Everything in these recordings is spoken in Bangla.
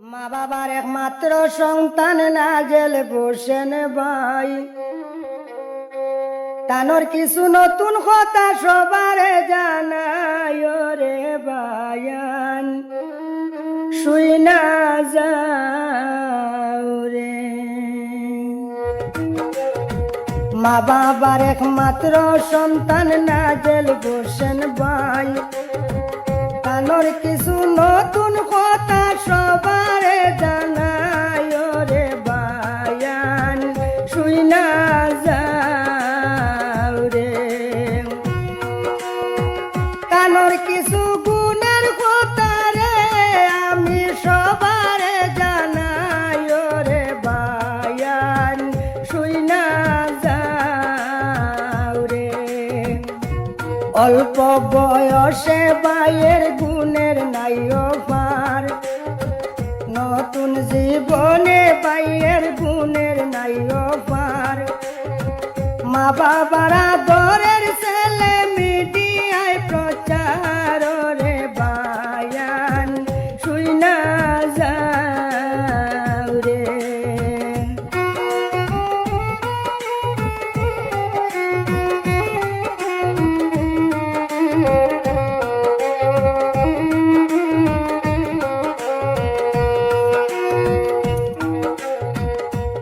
মা বাবার একমাত্র সন্তান নাজেল হোসেন ভাই, তানোর কিছু নতুন কথা সবারে জানায় রে বায়ান, শুই না যাও রে। মা বাবার একমাত্র সন্তান নাজেল হোসেন ভাই, তানোর কিছু নতুন কথা সবারে জানায় রে বায়ান, শুই না যাও রে। তানোর কিছু গুণের কথা রে আমি সবারে জানায় রে বায়ান, শুই না যাও রে। অল্প বয়সে বাইয়ের গুণের নাই পার, নতুন জীবনে বাইয়ের গুণের নাই পার। মা বাবার আদরের ছেলে মিডিয়ায় প্রচার রে বায়ান, শুই না যাও রে।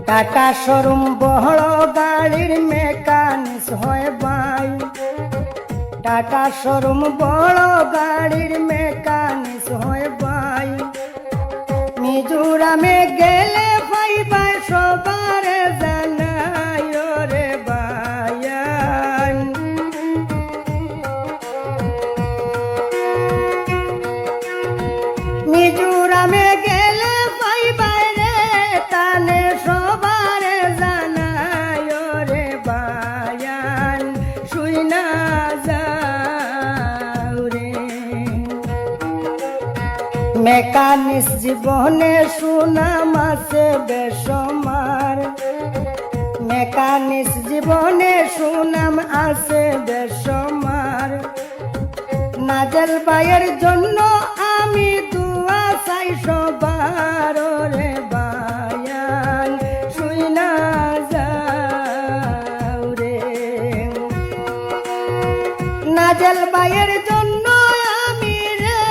টাটা শোরুম বড় গাড়ির মেকানিক হয় ভাই, টাটা শোরুম বড় গাড়ির মেকানিক হয় ভাই। মিজোরামে গেলে ভাই ভাই সবারে জানায় রে বায়ান, মিজোরামে গেলে ভাই ভাই রে তানে সবারে জানায় রে বায়ান, শুই না যাও রে। মেকানিক জীবনে সুনাম আছে বেসমার, মেকানিক জীবনে সুনাম আছে বেসমার। নাজেল ভাইয়ের জন্য আমি দুয়া চাই সবার রে বায়ান, শুই না যাও রে। নাজেল ভাইয়ের জন্য আমি রে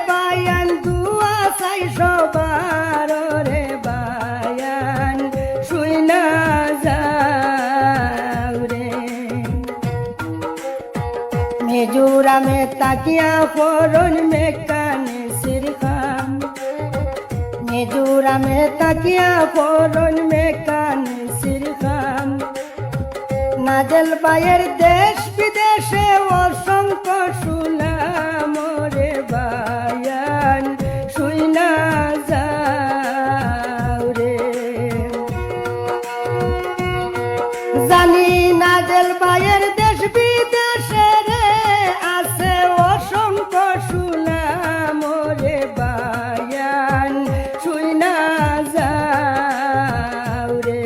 বায়ান দুয়া চাই সবার রে বায়ান, শুই না যাও রে। মিজোরামে তাকিয়া পরন মেকানিসের কাম, মিজোরামে তাকিয়া পরন মেকানিসের কাম। নাজেল ভাইয়ের দেশ বিদেশে অসংখ্য সুনাম রে বায়ান, শুই না যাও রে। জানি নাজেল ভাইয়ের দেশ বিদেশে রে আছে অসংখ্য সুনাম রে বায়ান, শুই না যাও রে।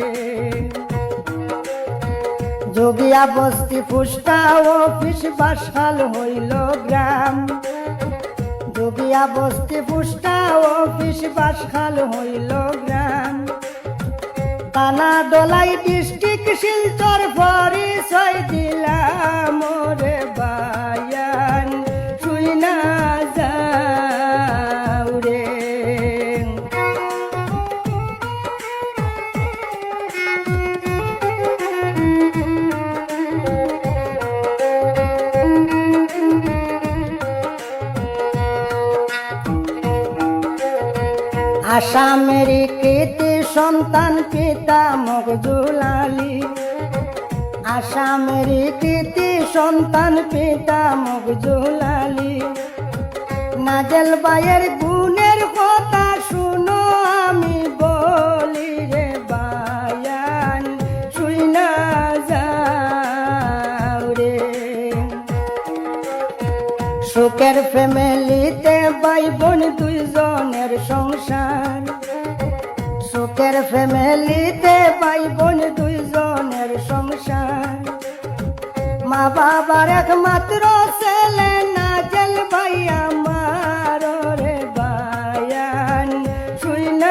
যোগিয়া বস্তি ফুসকা অফিস বাসাল হইল গ্রাম, যোগিয়া বস্তি ফুসকা অফিস বাসাল হইল গ্রাম। কানা দলাই ডিস্ট্রিক্ট শিলচর পরিচয় দিলাম রে বায়ান, শুই না যাও রে। আসামের কৃতি সন্তান পিতা মকজুল আলী, আসামের কৃতি সন্তান পিতা মকজুল আলী। নাজেল ভাইয়ের গুণের কথা শুনো আমি বলি রে বায়ান, শুই না যাও রে। সুখের ফ্যামিলিতে ভাই বোন দুইজনের সংসার, সুখের ফ্যামিলিতে ভাই বোন দুইজনের সংসার। মা বাবার একমাত্র ছেলে নাজেল ভাই আমার রে বায়ান, শুই না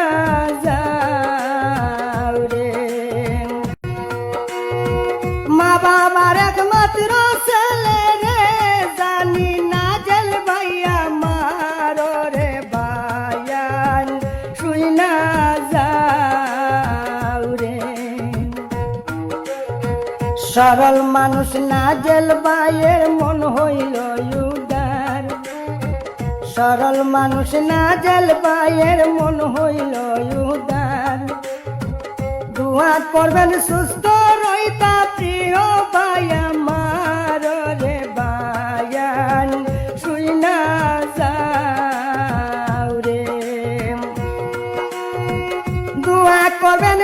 সরল মানুষ না জেল বাইয়ের মন হইল উদার, সরল মানুষ না জেল বাইয়ের মন হইল উদার। দুয়া করবেন সুস্থ রইতা প্রিয় ভাই আমার রে বায়ান শুই না যাও রে। দুয়া করবেন